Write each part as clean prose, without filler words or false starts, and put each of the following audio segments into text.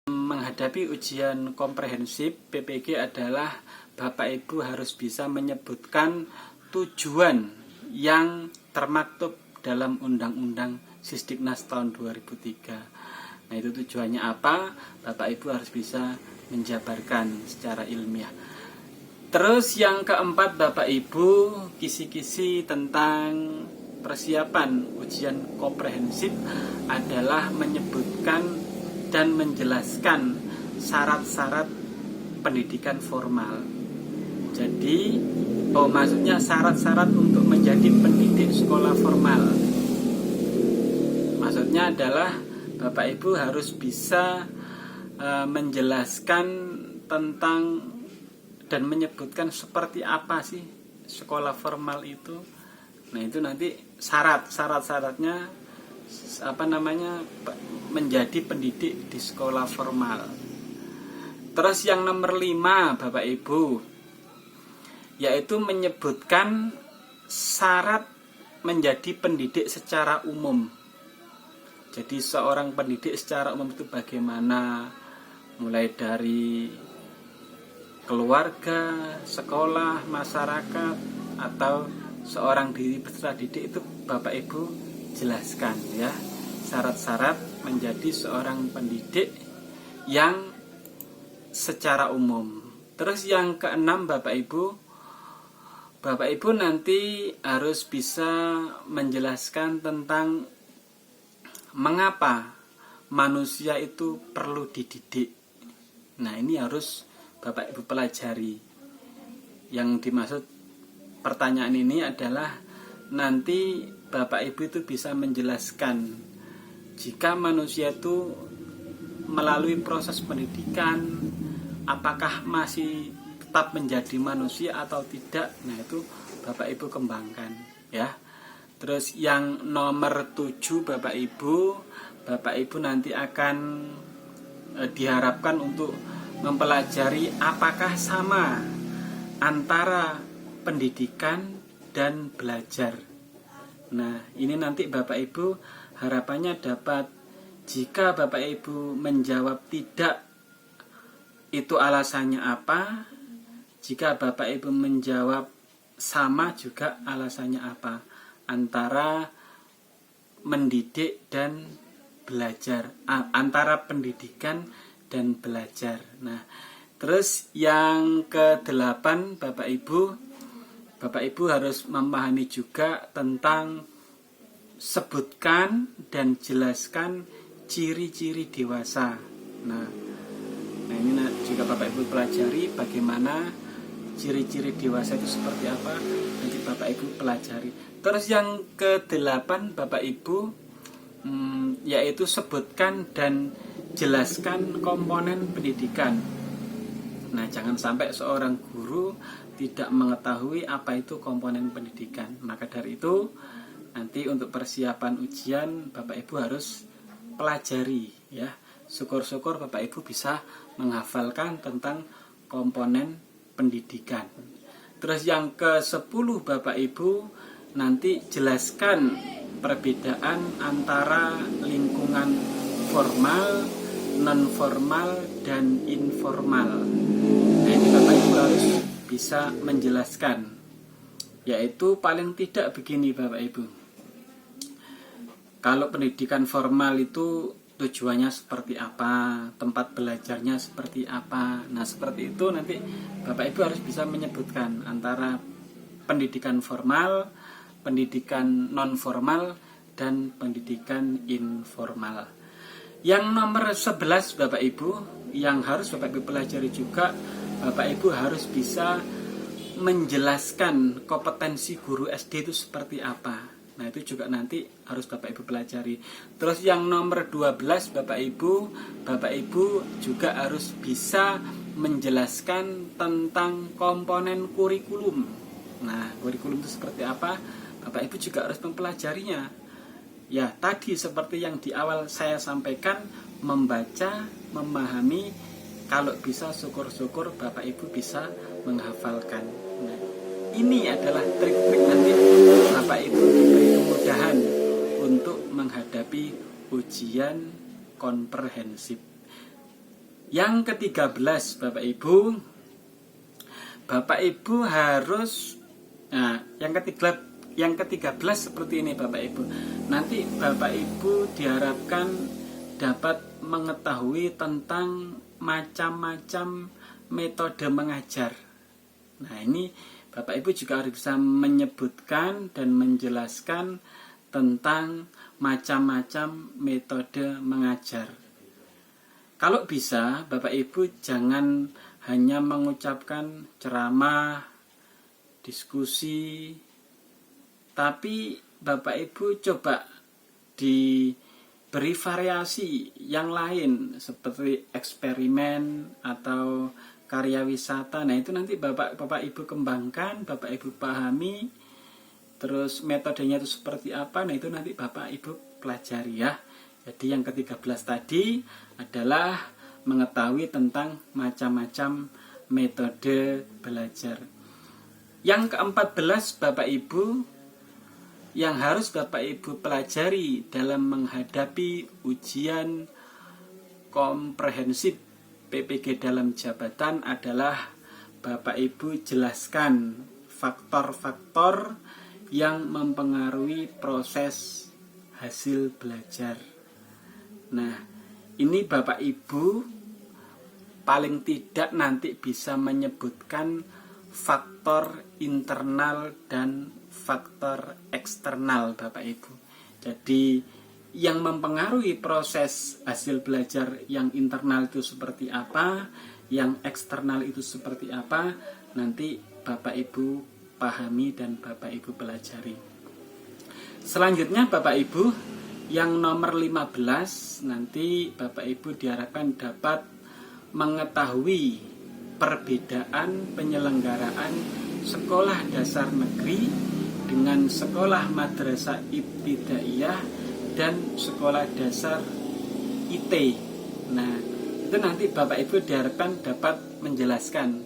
Menghadapi ujian komprehensif PPG adalah Bapak Ibu harus bisa menyebutkan tujuan yang termaktub dalam Undang-Undang Sisdiknas tahun 2003. Nah, itu tujuannya apa? Bapak Ibu harus bisa menjabarkan secara ilmiah. Terus yang keempat, Bapak Ibu, kisi-kisi tentang persiapan ujian komprehensif adalah menyebutkan dan menjelaskan syarat-syarat pendidikan formal. Jadi, maksudnya syarat-syarat untuk menjadi pendidik sekolah formal. Maksudnya adalah Bapak Ibu harus bisa menjelaskan tentang dan menyebutkan seperti apa sih sekolah formal itu. Nah, itu nanti syarat-syaratnya menjadi pendidik di sekolah formal. Terus yang nomor 5 Bapak Ibu, yaitu menyebutkan syarat menjadi pendidik secara umum. Jadi seorang pendidik secara umum itu bagaimana, mulai dari keluarga, sekolah, masyarakat, atau seorang diri peserta didik, itu Bapak Ibu jelaskan ya, syarat-syarat menjadi seorang pendidik yang secara umum. Terus yang keenam Bapak Ibu nanti harus bisa menjelaskan tentang mengapa manusia itu perlu dididik? Nah, ini harus Bapak Ibu pelajari. Yang dimaksud pertanyaan ini adalah nanti Bapak Ibu itu bisa menjelaskan jika manusia itu melalui proses pendidikan apakah masih tetap menjadi manusia atau tidak. Nah, itu Bapak Ibu kembangkan ya. Terus yang nomor 7 Bapak Ibu nanti akan diharapkan untuk mempelajari apakah sama antara pendidikan dan belajar. Nah, ini nanti Bapak Ibu harapannya dapat, jika Bapak Ibu menjawab tidak, itu alasannya apa? Jika Bapak Ibu menjawab sama juga, alasannya apa? Antara mendidik dan belajar, antara pendidikan dan belajar. Nah, terus yang ke-8 Bapak Ibu harus memahami juga tentang sebutkan dan jelaskan ciri-ciri dewasa. Nah ini juga Bapak Ibu pelajari bagaimana ciri-ciri dewasa itu seperti apa, nanti Bapak Ibu pelajari. Terus yang ke-8 Bapak Ibu yaitu sebutkan dan jelaskan komponen pendidikan. Nah, jangan sampai seorang guru tidak mengetahui apa itu komponen pendidikan. Maka dari itu nanti untuk persiapan ujian Bapak Ibu harus pelajari ya. Syukur-syukur Bapak Ibu bisa menghafalkan tentang komponen pendidikan. Terus yang ke-10 Bapak Ibu nanti jelaskan perbedaan antara lingkungan formal, non-formal, dan informal. Nah, ini Bapak Ibu harus bisa menjelaskan, yaitu paling tidak begini Bapak Ibu. Kalau pendidikan formal itu tujuannya seperti apa, tempat belajarnya seperti apa. Nah, seperti itu nanti Bapak Ibu harus bisa menyebutkan antara pendidikan formal, pendidikan non-formal, dan pendidikan informal. Yang nomor 11 Bapak Ibu, yang harus Bapak Ibu pelajari juga, Bapak Ibu harus bisa menjelaskan kompetensi guru SD itu seperti apa. Nah, itu juga nanti harus Bapak Ibu pelajari. Terus yang nomor 12 Bapak Ibu juga harus bisa menjelaskan tentang komponen kurikulum. Nah, kurikulum itu seperti apa? Bapak Ibu juga harus mempelajarinya. Ya, tadi seperti yang di awal saya sampaikan, membaca, memahami, kalau bisa syukur-syukur Bapak Ibu bisa menghafalkan. Nah, ini adalah trik-trik nanti Bapak Ibu diberi kemudahan untuk menghadapi ujian komprehensif. Yang ke-13 Bapak Ibu harus, nah, yang ke-13 seperti ini Bapak Ibu. Nanti Bapak Ibu diharapkan dapat mengetahui tentang macam-macam metode mengajar. Nah, ini Bapak Ibu juga harus bisa menyebutkan dan menjelaskan tentang macam-macam metode mengajar. Kalau bisa Bapak Ibu jangan hanya mengucapkan ceramah, diskusi, tapi Bapak Ibu coba diberi variasi yang lain seperti eksperimen atau karya wisata. Nah, itu nanti Bapak Ibu kembangkan, Bapak Ibu pahami, terus metodenya itu seperti apa. Nah, itu nanti Bapak Ibu pelajari ya. Jadi yang ke-13 tadi adalah mengetahui tentang macam-macam metode belajar. Yang ke-14 Bapak Ibu, yang harus Bapak Ibu pelajari dalam menghadapi ujian komprehensif PPG dalam jabatan adalah Bapak Ibu jelaskan faktor-faktor yang mempengaruhi proses hasil belajar. Nah, ini Bapak Ibu paling tidak nanti bisa menyebutkan faktor internal dan faktor eksternal Bapak Ibu. Jadi yang mempengaruhi proses hasil belajar yang internal itu seperti apa, yang eksternal itu seperti apa, nanti Bapak Ibu pahami dan Bapak Ibu pelajari. Selanjutnya Bapak Ibu, yang nomor 15, nanti Bapak Ibu diharapkan dapat mengetahui perbedaan penyelenggaraan sekolah dasar negeri dengan sekolah madrasah ibtidaiyah dan sekolah dasar IT. Nah, itu nanti Bapak Ibu diharapkan dapat menjelaskan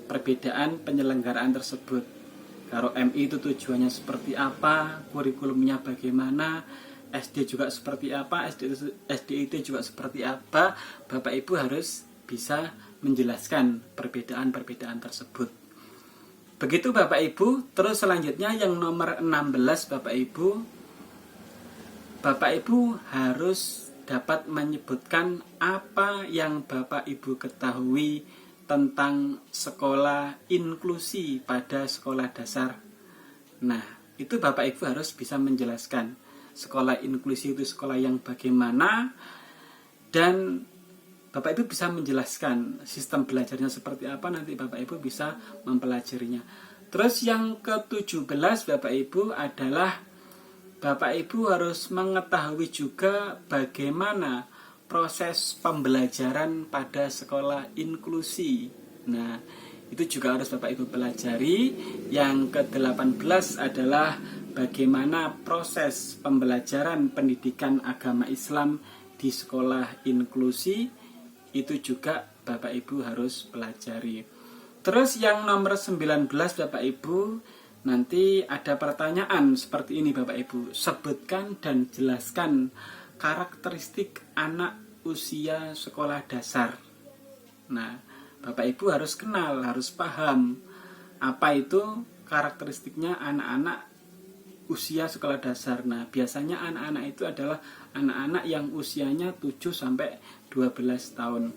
perbedaan penyelenggaraan tersebut. Kalau MI itu tujuannya seperti apa, kurikulumnya bagaimana, SD juga seperti apa, SDIT juga seperti apa, Bapak Ibu harus bisa menjelaskan perbedaan-perbedaan tersebut. Begitu Bapak Ibu. Terus selanjutnya yang nomor 16 Bapak Ibu harus dapat menyebutkan apa yang Bapak Ibu ketahui tentang sekolah inklusi pada sekolah dasar. Nah, itu Bapak Ibu harus bisa menjelaskan sekolah inklusi itu sekolah yang bagaimana, dan Bapak Ibu bisa menjelaskan sistem belajarnya seperti apa, nanti Bapak Ibu bisa mempelajarinya. Terus yang ke-17 Bapak Ibu adalah Bapak Ibu harus mengetahui juga bagaimana proses pembelajaran pada sekolah inklusi. Nah, itu juga harus Bapak Ibu pelajari. Yang ke-18 adalah bagaimana proses pembelajaran pendidikan agama Islam di sekolah inklusi. Itu juga Bapak Ibu harus pelajari. Terus yang nomor 19 Bapak Ibu, nanti ada pertanyaan seperti ini Bapak Ibu. Sebutkan dan jelaskan karakteristik anak usia sekolah dasar. Nah, Bapak Ibu harus kenal, harus paham apa itu karakteristiknya anak-anak usia sekolah dasar. Nah, biasanya anak-anak itu adalah anak-anak yang usianya 7 sampai 12 tahun.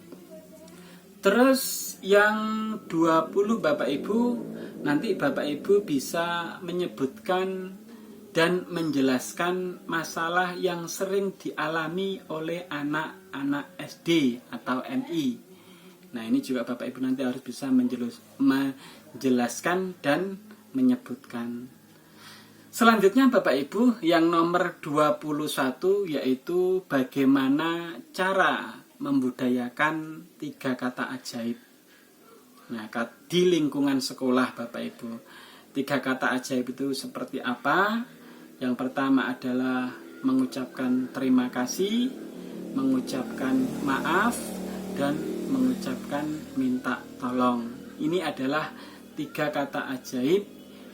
Terus yang 20 Bapak Ibu, nanti Bapak Ibu bisa menyebutkan dan menjelaskan masalah yang sering dialami oleh anak-anak SD atau MI. Nah, ini juga Bapak Ibu nanti harus bisa menjelaskan dan menyebutkan. Selanjutnya Bapak Ibu, yang nomor 21 yaitu bagaimana cara membudayakan 3 kata ajaib. Nah, di lingkungan sekolah Bapak Ibu, 3 kata ajaib itu seperti apa? Yang pertama adalah mengucapkan terima kasih, mengucapkan maaf, dan mengucapkan minta tolong. Ini adalah 3 kata ajaib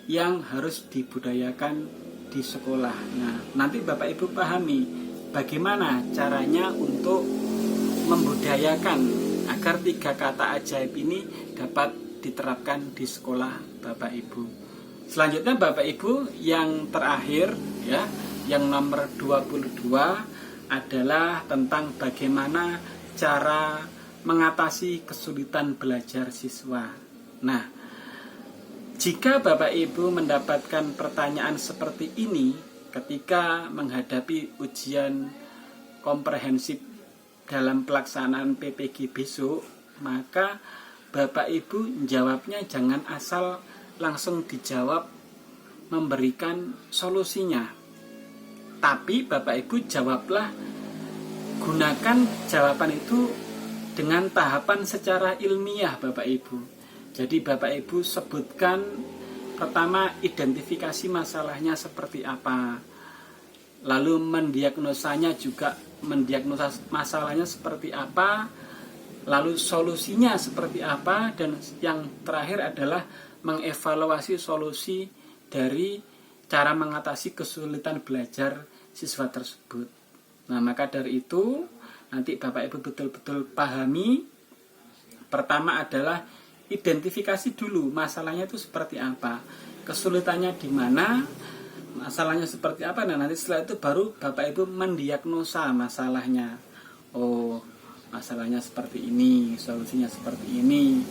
yang harus dibudayakan di sekolah. Nah, nanti Bapak Ibu pahami bagaimana caranya untuk membudayakan agar 3 kata ajaib ini dapat diterapkan di sekolah Bapak Ibu. Selanjutnya Bapak Ibu, yang terakhir ya, yang nomor 22 adalah tentang bagaimana cara mengatasi kesulitan belajar siswa. Nah, jika Bapak Ibu mendapatkan pertanyaan seperti ini ketika menghadapi ujian komprehensif dalam pelaksanaan PPG besok, maka Bapak Ibu jawabnya jangan asal langsung dijawab memberikan solusinya. Tapi Bapak Ibu jawablah, gunakan jawaban itu dengan tahapan secara ilmiah Bapak Ibu. Jadi Bapak Ibu sebutkan pertama identifikasi masalahnya seperti apa. Lalu mendiagnosanya juga, mendiagnosa masalahnya seperti apa. Lalu solusinya seperti apa, dan yang terakhir adalah mengevaluasi solusi dari cara mengatasi kesulitan belajar siswa tersebut. Nah, maka dari itu nanti Bapak Ibu betul-betul pahami. Pertama adalah identifikasi dulu masalahnya itu seperti apa, kesulitannya di mana, masalahnya seperti apa. Nah, nanti setelah itu baru Bapak Ibu mendiagnosa masalahnya. Oh, masalahnya seperti ini, solusinya seperti ini,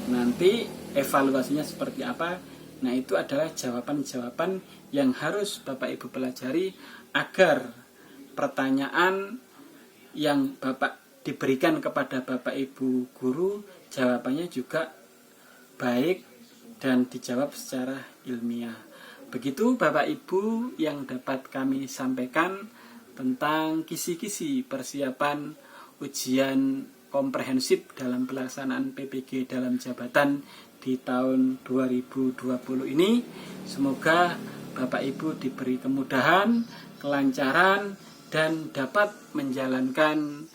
nanti evaluasinya seperti apa. Nah, itu adalah jawaban-jawaban yang harus Bapak Ibu pelajari agar pertanyaan yang Bapak diberikan kepada Bapak Ibu guru, jawabannya juga baik dan dijawab secara ilmiah. Begitu Bapak Ibu yang dapat kami sampaikan tentang kisi-kisi persiapan ujian komprehensif dalam pelaksanaan PPG dalam jabatan di tahun 2020 ini. Semoga Bapak Ibu diberi kemudahan, kelancaran, dan dapat menjalankan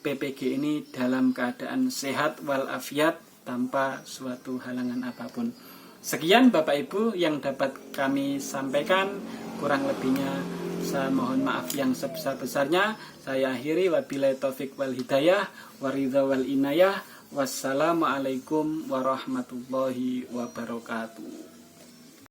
PPG ini dalam keadaan sehat walafiat tanpa suatu halangan apapun. Sekian Bapak Ibu yang dapat kami sampaikan, kurang lebihnya saya mohon maaf yang sebesar-besarnya. Saya akhiri, wabillahi taufik wal hidayah, waridha wal inayah. Wassalamualaikum warahmatullahi wabarakatuh.